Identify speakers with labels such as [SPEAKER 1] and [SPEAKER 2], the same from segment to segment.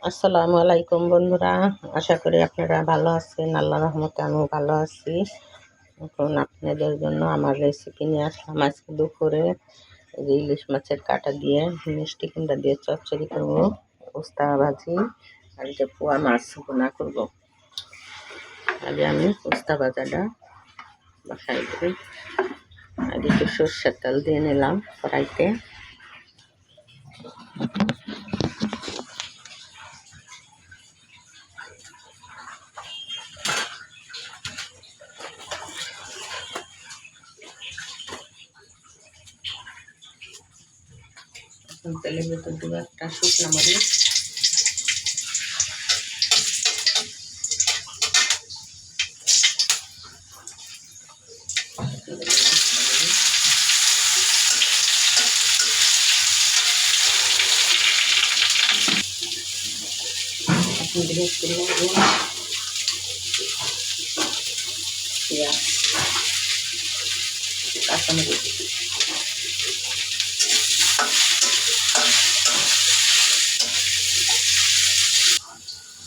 [SPEAKER 1] আসসালামু আলাইকুম বন্ধুরা, আশা করি আপনারা ভালো আছেন। আল্লাহর রহমতে আমিও ভালো আছি। এখন আপনাদের জন্য আমার রেসিপি নিয়ে আসলাম। আজকে দুপুরে এই যে ইলিশ মাছের কাঁটা দিয়ে মিষ্টি কুমড়া দিয়ে চচ্চড়ি করবো, উস্তা ভাজি আর যে পোয়া মাছ ভুনা করবো। আগে আমি উস্তা ভাজাটা বসাই দিই। আগে একটু সর্ষের তেল দিয়ে নিলাম কড়াইতে। তেলের ভেতর দেবো একটা শুকনো মরিচ, পেঁয়াজ, কাঁচামরিচ।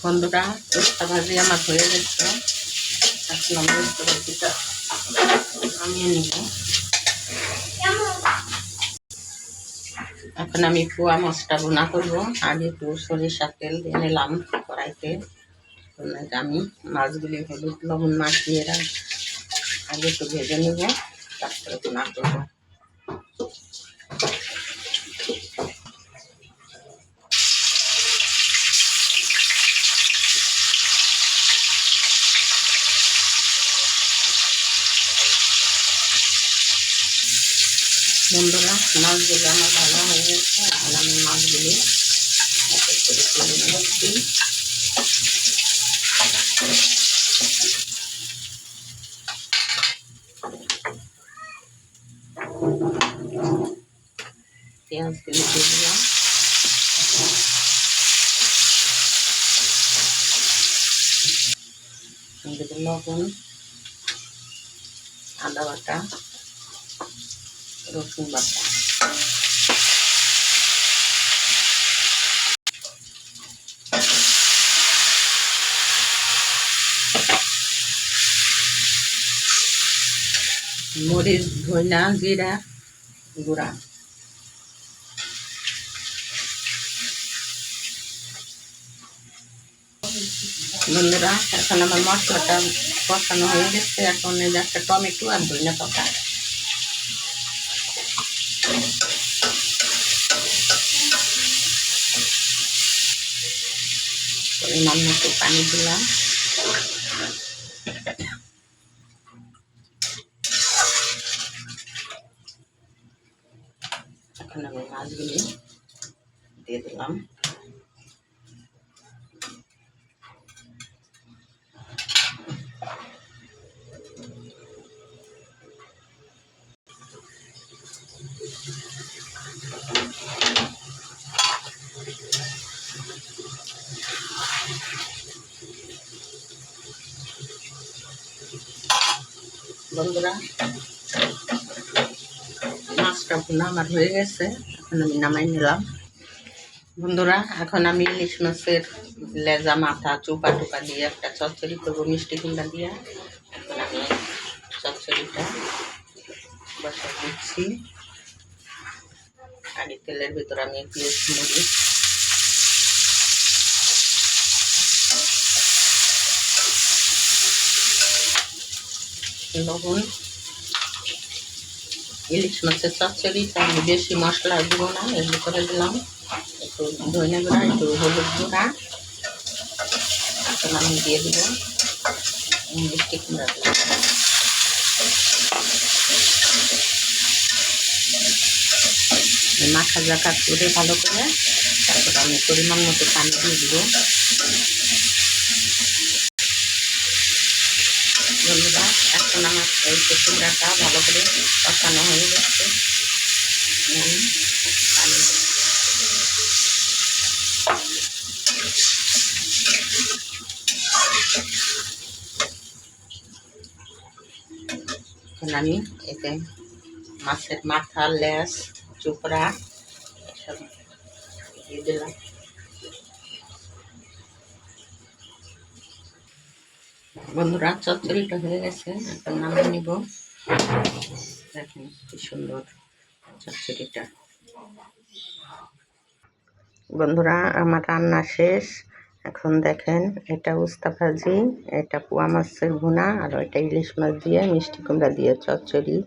[SPEAKER 1] বন্ধুরা, উস্তা ভাজি আমার হয়ে গেছে। এখন আমি উস্তা ভাজিটা নামিয়ে নিব। এখন আমি পোয়া মাছটা ভুনা করবো। আগে একটু সরিষার তেল দিয়ে নিলাম কড়াইতে। আমি মাছগুলি হলুদ লবণ মাখিয়ে আগে একটু ভেজে নেব, তারপরে ভুনা করবো। বন্ধুরা, মাছগুলো আমার ভালো হয়ে গেছে। এখন আমি মাছগুলি করে তুলে নিচ্ছি। পেঁয়াজগুলি দিয়ে দিলাম, লবণ, আদা বাটা, রসুন বাটা। মরিচ, ধনিয়া, জিরা গুঁড়া। বন্ধুরা, এখন আমার মশলাটা কষানো হয়ে গেছে। এখন এই যে একটা টমেটো আর ধনিয়া পাতা, পরিমাণ মতো পানি দিলাম। এখন আমি মাছগুলি দিয়ে দিলাম। বন্ধুরা, মাছটা ভুনা আমার হয়ে গেছে। এখন আমি নামাই নিলাম। বন্ধুরা, এখন আমি ইলিশ মাছের লেজা, মাথা, চোপা টোপা দিয়ে একটা চচ্চড়ি করবো মিষ্টি কুমড়া দিয়ে। এখন আমি চচ্চড়িটা বসাই দিচ্ছি। আগে তেলের ভিতর আমি পেঁয়াজ, মরিচ, লবণ, ইলিশ মাছের চচ্চড়িটা আমি বেশি মশলা দিব না, এর ভিতরে দিলাম একটু ধনিয়া গুঁড়া, একটু হলুদ গুঁড়া। এখন আমি দিয়ে দিব মিষ্টি কুমড়া। মাখা জাখা করে ভালো করে তারপর আমি পরিমাণ মতো পানি দিয়ে দিব। বন্ধুরা, এখন আমার এই কুমড়াটা ভালো করে কষানো হয়ে গেছে। আমি পানি এখন আমি এতে মাছের মাথা, লেজ, চোপড়া এসব দিয়ে দিলাম। বন্ধুরা, চচ্চড়িটা হয়ে গেছে, এখন নামিয়ে নিব। দেখেন কি সুন্দর চচ্চড়িটা। বন্ধুরা, আমার রান্না শেষ। এখন দেখেন, এটা উস্তা ভাজি, এটা পোয়া মাছের ভুনা, আর ওইটা ইলিশ মাছ দিয়ে মিষ্টি কুমড়া দিয়ে চচ্চড়ি।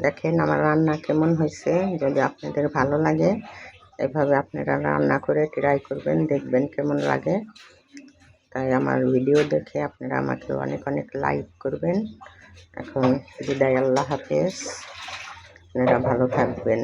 [SPEAKER 1] দেখেন আমার রান্না কেমন হয়েছে। যদি আপনাদের ভালো লাগে, এভাবে আপনারা রান্না করে ট্রাই করবেন, দেখবেন কেমন লাগে। তাই আমার ভিডিও দেখে আপনারা আমাকে অনেক অনেক লাইক করবেন। এখন বিদায়, আল্লাহ হাফেজ, আপনারা ভালো থাকবেন।